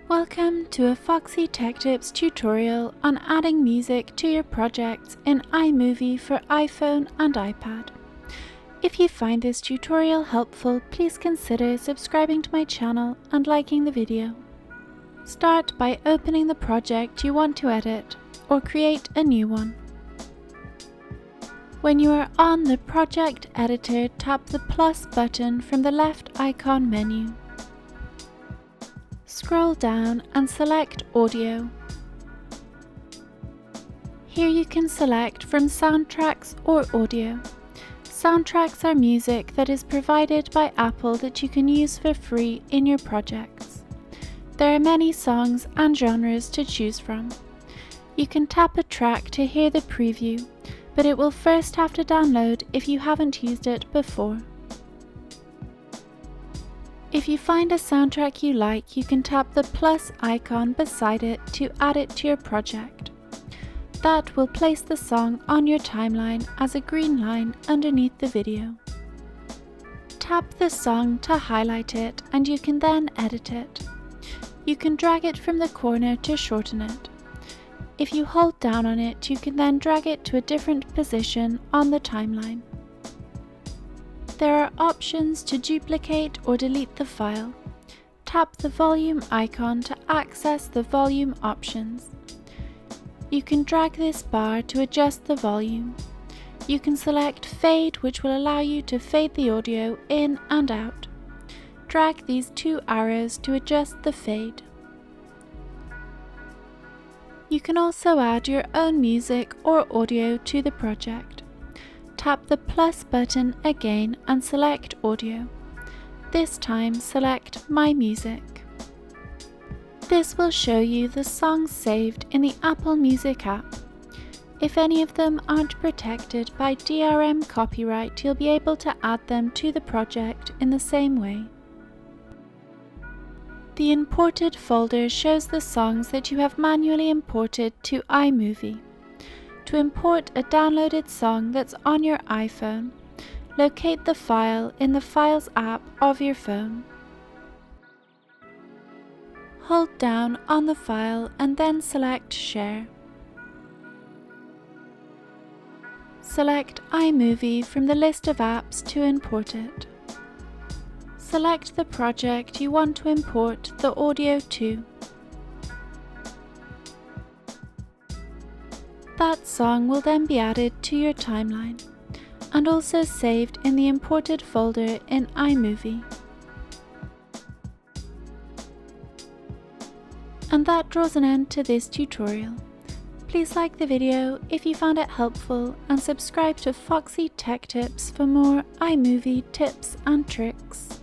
Welcome to a Foxy Tech Tips tutorial on adding music to your projects in iMovie for iPhone and iPad. If you find this tutorial helpful, please consider subscribing to my channel and liking the video. Start by opening the project you want to edit or create a new one. When you are on the project editor, tap the plus button from the left icon menu. Scroll down and select Audio. Here you can select from soundtracks or audio. Soundtracks are music that is provided by Apple that you can use for free in your projects. There are many songs and genres to choose from. You can tap a track to hear the preview, but it will first have to download if you haven't used it before. If you find a soundtrack you like, you can tap the plus icon beside it to add it to your project. That will place the song on your timeline as a green line underneath the video. Tap the song to highlight it and you can then edit it. You can drag it from the corner to shorten it. If you hold down on it, you can then drag it to a different position on the timeline. There are options to duplicate or delete the file. Tap the volume icon to access the volume options. You can drag this bar to adjust the volume. You can select Fade, which will allow you to fade the audio in and out. Drag these two arrows to adjust the fade. You can also add your own music or audio to the project. Tap the plus button again and select Audio. This time select My Music. This will show you the songs saved in the Apple Music app. If any of them aren't protected by DRM copyright, you'll be able to add them to the project in the same way. The Imported folder shows the songs that you have manually imported to iMovie. To import a downloaded song that's on your iPhone, locate the file in the Files app of your phone. Hold down on the file and then select Share. Select iMovie from the list of apps to import it. Select the project you want to import the audio to. That song will then be added to your timeline and also saved in the imported folder in iMovie. And that draws an end to this tutorial. Please like the video if you found it helpful and subscribe to Foxy Tech Tips for more iMovie tips and tricks.